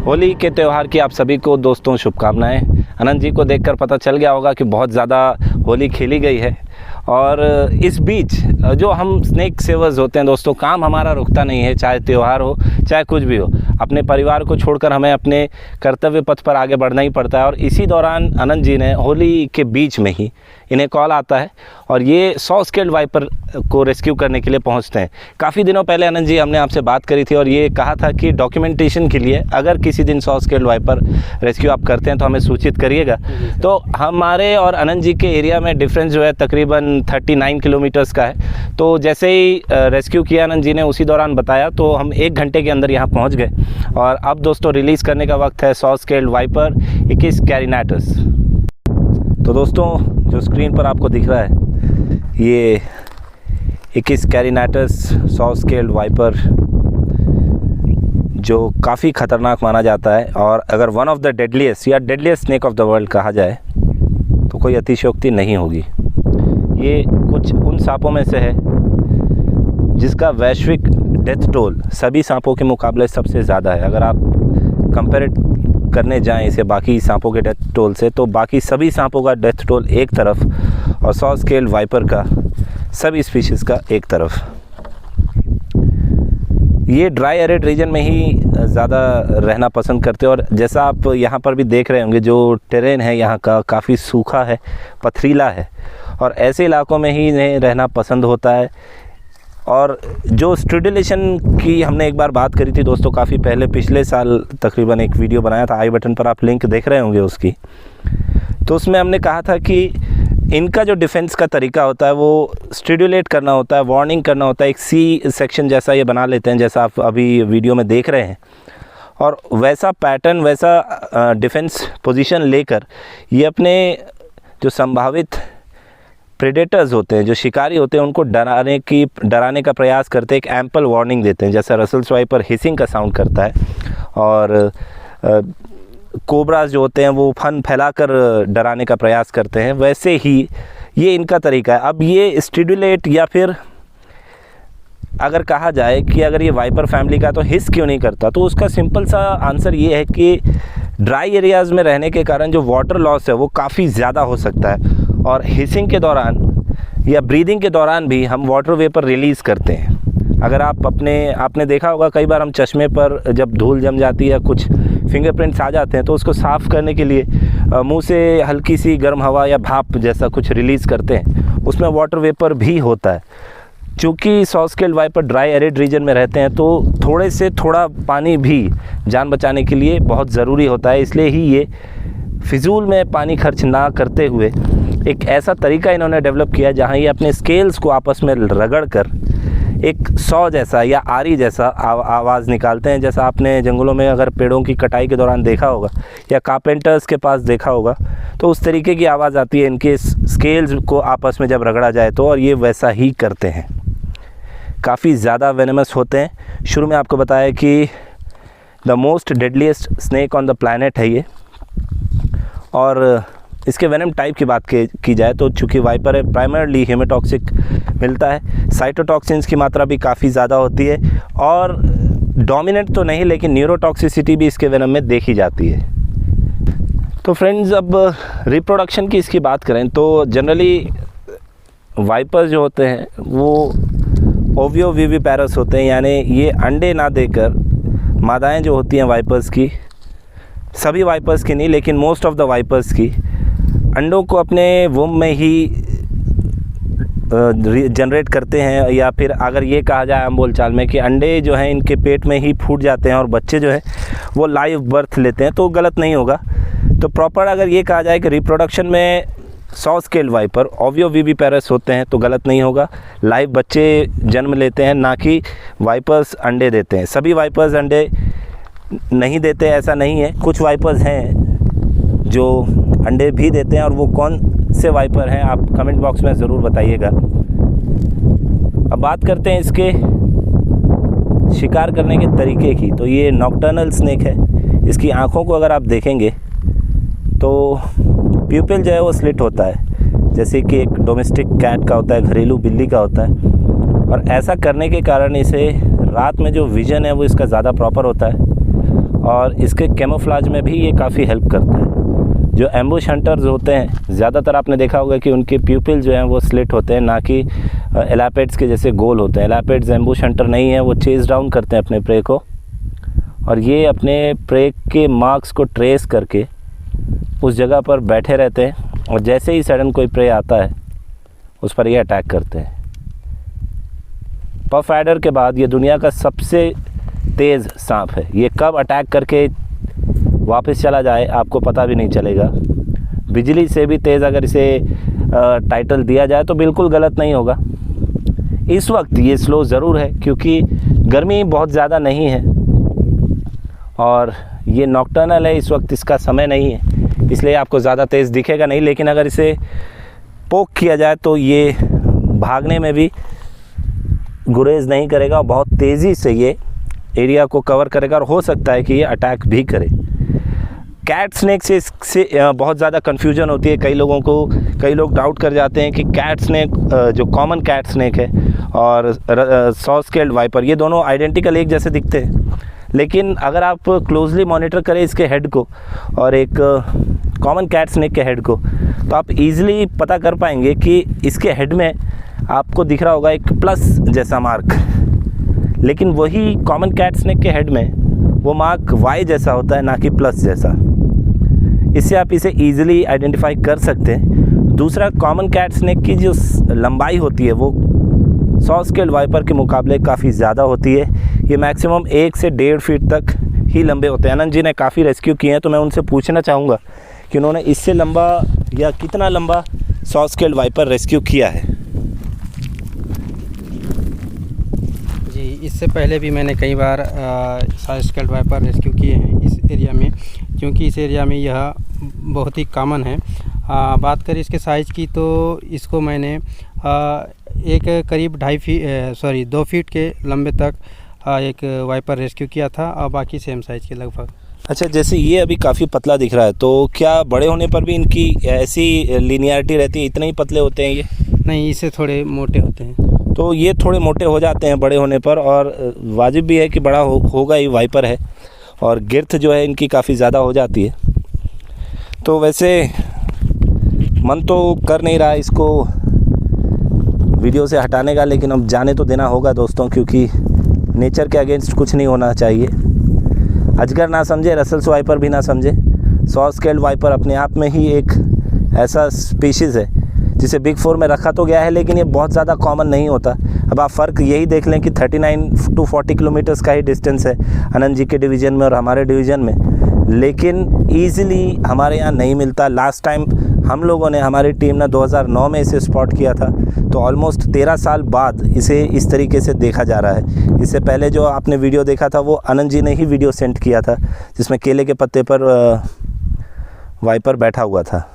होली के त्यौहार की आप सभी को दोस्तों शुभकामनाएं। अनंत जी को देखकर पता चल गया होगा कि बहुत ज़्यादा होली खेली गई है और इस बीच जो हम स्नेक सेवर्स होते हैं दोस्तों, काम हमारा रुकता नहीं है, चाहे त्यौहार हो चाहे कुछ भी हो। अपने परिवार को छोड़कर हमें अपने कर्तव्य पथ पर आगे बढ़ना ही पड़ता है और इसी दौरान अनंत जी ने होली के बीच में ही इन्हें कॉल आता है और ये 100 स्केल्ड वाइपर को रेस्क्यू करने के लिए पहुंचते हैं। काफ़ी दिनों पहले अनंत जी हमने आपसे बात करी थी और ये कहा था कि डॉक्यूमेंटेशन के लिए अगर किसी दिन 100 स्केल्ड वाइपर रेस्क्यू आप करते हैं तो हमें सूचित करिएगा। तो हमारे और अनंत जी के एरिया में डिफरेंस जो है तकरीबन 39 किलोमीटर्स का है। तो जैसे ही रेस्क्यू किया अनंत जी ने, उसी दौरान बताया तो हम 1 घंटे के अंदर यहाँ पहुँच गए और अब दोस्तों रिलीज़ करने का वक्त है 100 स्केल्ड वाइपर इकिस कैरिनेटस। तो दोस्तों जो स्क्रीन पर आपको दिख रहा है ये इकिस कैरिनेटस 100 स्केल्ड वाइपर जो काफ़ी ख़तरनाक माना जाता है और अगर वन ऑफ द डेडलीस्ट या deadliest snake of the world कहा जाए तो कोई अतिशयोक्ति नहीं होगी। ये कुछ उन सांपों में से है जिसका वैश्विक डेथ टोल सभी सांपों के मुकाबले सबसे ज़्यादा है। अगर आप कंपेयर करने जाएं इसे बाकी सांपों के डेथ टोल से, तो बाकी सभी सांपों का डेथ टोल एक तरफ और 100 स्केल्ड वाइपर का सभी स्पीशीज़ का एक तरफ। ये ड्राई एरिड रीजन में ही ज़्यादा रहना पसंद करते हैं और जैसा आप यहाँ पर भी देख रहे होंगे जो टेरेन है यहाँ का काफ़ी सूखा है, पथरीला है और ऐसे इलाकों में ही इन्हें रहना पसंद होता है। और जो स्ट्रिडुलेशन की हमने एक बार बात करी थी दोस्तों काफ़ी पहले, पिछले साल तकरीबन एक वीडियो बनाया था, आई बटन पर आप लिंक देख रहे होंगे उसकी। तो उसमें हमने कहा था कि इनका जो डिफेंस का तरीका होता है वो स्ट्रिडुलेट करना होता है, वार्निंग करना होता है। एक सी सेक्शन जैसा ये बना लेते हैं जैसा आप अभी वीडियो में देख रहे हैं और वैसा पैटर्न, वैसा डिफेंस पोजीशन लेकर ये अपने जो संभावित प्रेडेटर्स होते हैं, जो शिकारी होते हैं, उनको डराने का प्रयास करते हैं, एक एम्पल वार्निंग देते हैं। जैसा रसेल्स वाइपर हिसिंग का साउंड करता है और कोबराज जो होते हैं वो फन फैलाकर डराने का प्रयास करते हैं, वैसे ही ये इनका तरीका है। अब ये स्टिडुलेट या फिर अगर कहा जाए कि अगर ये वाइपर फैमिली का तो हिस क्यों नहीं करता, तो उसका सिंपल सा आंसर ये है कि ड्राई एरियाज़ में रहने के कारण जो वाटर लॉस है वो काफ़ी ज़्यादा हो सकता है और हिसिंग के दौरान या ब्रीदिंग के दौरान भी हम वाटर वेपर रिलीज़ करते हैं। अगर आपने देखा होगा कई बार हम चश्मे पर जब धूल जम जाती है या कुछ फिंगरप्रिंट्स आ जाते हैं तो उसको साफ़ करने के लिए मुंह से हल्की सी गर्म हवा या भाप जैसा कुछ रिलीज़ करते हैं, उसमें वाटर वेपर भी होता है। चूँकि 100 scaled viper dry arid region में रहते हैं तो थोड़े से थोड़ा पानी भी जान बचाने के लिए बहुत ज़रूरी होता है। इसलिए ही ये फिजूल में पानी खर्च ना करते हुए एक ऐसा तरीका इन्होंने डेवलप किया जहाँ ये अपने स्केल्स को आपस में रगड़ कर एक सौ जैसा या आरी जैसा आवाज़ निकालते हैं। जैसा आपने जंगलों में अगर पेड़ों की कटाई के दौरान देखा होगा या कारपेंटर्स के पास देखा होगा तो उस तरीके की आवाज़ आती है इनके स्केल्स को आपस में जब रगड़ा जाए तो, और ये वैसा ही करते हैं। काफ़ी ज़्यादा वेनेमस होते हैं। शुरू में आपको बताया कि the most deadliest snake on the planet है ये। और इसके वेनम टाइप की बात की जाए तो चूँकि वाइपर है प्राइमरली हेमेटॉक्सिक मिलता है, साइटोटॉक्सिन्स की मात्रा भी काफ़ी ज़्यादा होती है और डोमिनेंट तो नहीं लेकिन न्यूरोटॉक्सिसिटी भी इसके वेनम में देखी जाती है। तो फ्रेंड्स अब रिप्रोडक्शन की इसकी बात करें तो जनरली वाइपर जो होते हैं वो ओवियो विविपैरस होते हैं, यानी ये अंडे ना देकर मादाएँ जो होती हैं वाइपर्स की, सभी वाइपर्स की नहीं लेकिन मोस्ट ऑफ द वाइपर्स की, अंडों को अपने वुम में ही जनरेट करते हैं। या फिर अगर ये कहा जाए हम बोलचाल में कि अंडे जो हैं इनके पेट में ही फूट जाते हैं और बच्चे जो है वो लाइव बर्थ लेते हैं, तो गलत नहीं होगा। तो प्रॉपर अगर ये कहा जाए कि रिप्रोडक्शन में 100 स्केल्ड वाइपर ओवियो विविपैरस होते हैं तो गलत नहीं होगा। लाइव बच्चे जन्म लेते हैं, ना कि वाइपर्स अंडे देते हैं। सभी वाइपर्स अंडे नहीं देते ऐसा नहीं है, कुछ वाइपर्स हैं जो अंडे भी देते हैं और वो कौन से वाइपर हैं आप कमेंट बॉक्स में ज़रूर बताइएगा। अब बात करते हैं इसके शिकार करने के तरीके की। तो ये नॉक्टर्नल स्नेक है। इसकी आँखों को अगर आप देखेंगे तो प्यूपिल जो है वो स्लिट होता है जैसे कि एक डोमेस्टिक कैट का होता है, घरेलू बिल्ली का होता है। और ऐसा करने के कारण इसे रात में जो विज़न है वो इसका ज़्यादा प्रॉपर होता है और इसके कैमोफ्लाज में भी ये काफ़ी हेल्प करता है। जो एम्बुश हंटर्स होते हैं ज़्यादातर आपने देखा होगा कि उनके प्यूपिल जो हैं वो स्लिट होते हैं, ना कि एलापेड्स के जैसे गोल होते हैं। एलापेड्स एम्बुश हंटर नहीं है, वो चेज डाउन करते हैं अपने प्रे को, और ये अपने प्रे के मार्क्स को ट्रेस करके उस जगह पर बैठे रहते हैं, और जैसे ही सडन कोई प्रे आता है उस पर ये अटैक करते हैं। पफ एडर के बाद ये दुनिया का सबसे तेज़ सांप है। ये कब अटैक करके वापस चला जाए आपको पता भी नहीं चलेगा। बिजली से भी तेज़ अगर इसे टाइटल दिया जाए तो बिल्कुल गलत नहीं होगा। इस वक्त ये स्लो ज़रूर है क्योंकि गर्मी बहुत ज़्यादा नहीं है और ये नॉकटर्नल है, इस वक्त इसका समय नहीं है, इसलिए आपको ज़्यादा तेज़ दिखेगा नहीं। लेकिन अगर इसे पोक किया जाए तो ये भागने में भी गुरेज नहीं करेगा और बहुत तेज़ी से ये एरिया को कवर करेगा और हो सकता है कि ये अटैक भी करे। कैट स्नेक से बहुत ज़्यादा कन्फ्यूजन होती है कई लोगों को। कई लोग डाउट कर जाते हैं कि कैट स्नेक जो कॉमन कैट स्नेक है और सॉ स्केल्ड वाइपर, ये दोनों आइडेंटिकल एक जैसे दिखते हैं, लेकिन अगर आप क्लोजली मॉनिटर करें इसके हेड को और एक कॉमन कैट स्नेक के हेड को, तो आप इजीली पता कर पाएंगे कि इसके हेड में आपको दिख रहा होगा एक प्लस जैसा मार्क, लेकिन वही कॉमन कैट स्नेक के हेड में वो मार्क वाई जैसा होता है, ना कि प्लस जैसा। इससे आप इसे इजीली आइडेंटिफाई कर सकते हैं। दूसरा, कॉमन कैट स्नेक की जो लंबाई होती है वो सॉ स्केल्ड वाइपर के मुकाबले काफ़ी ज़्यादा होती है। ये मैक्सिमम 1 से 1.5 फीट तक ही लंबे होते हैं। आनंद जी ने काफ़ी रेस्क्यू किए हैं, तो मैं उनसे पूछना चाहूँगा कि उन्होंने इससे लंबा या कितना लंबा सॉ स्केल्ड वाइपर रेस्क्यू किया है। जी, इससे पहले भी मैंने कई बार सॉ स्केल्ड वाइपर रेस्क्यू किए हैं इस एरिया में, क्योंकि इस एरिया में यह बहुत ही कॉमन है। बात करें इसके साइज़ की तो इसको मैंने एक करीब 2 फीट के लंबे तक एक वाइपर रेस्क्यू किया था और बाकी सेम साइज़ के लगभग। अच्छा, जैसे ये अभी काफ़ी पतला दिख रहा है, तो क्या बड़े होने पर भी इनकी ऐसी लीनियरिटी रहती है, इतने ही पतले होते हैं ये? नहीं, इससे थोड़े मोटे होते हैं। तो ये थोड़े मोटे हो जाते हैं बड़े होने पर, और वाजिब भी है कि बड़ा होगा ही, वाइपर है, और गिर्थ जो है इनकी काफ़ी ज़्यादा हो जाती है। तो वैसे मन तो कर नहीं रहा इसको वीडियो से हटाने का, लेकिन अब जाने तो देना होगा दोस्तों, क्योंकि नेचर के अगेंस्ट कुछ नहीं होना चाहिए। अजगर ना समझे, रसल्स वाइपर भी ना समझे। सॉ स्केल्ड वाइपर अपने आप में ही एक ऐसा स्पीशीज़ है जिसे बिग 4 में रखा तो गया है, लेकिन ये बहुत ज़्यादा कॉमन नहीं होता। अब आप फ़र्क यही देख लें कि 39 to 40 किलोमीटर्स का ही डिस्टेंस है आनंद जी के डिवीज़न में और हमारे डिवीज़न में, लेकिन ईज़िली हमारे यहाँ नहीं मिलता। लास्ट टाइम हम लोगों ने, हमारी टीम ने 2009 में इसे स्पॉट किया था, तो ऑलमोस्ट 13 साल बाद इसे इस तरीके से देखा जा रहा है। इससे पहले जो आपने वीडियो देखा था वो आनंद जी ने ही वीडियो सेंड किया था, जिसमें केले के पत्ते पर वाइपर बैठा हुआ था।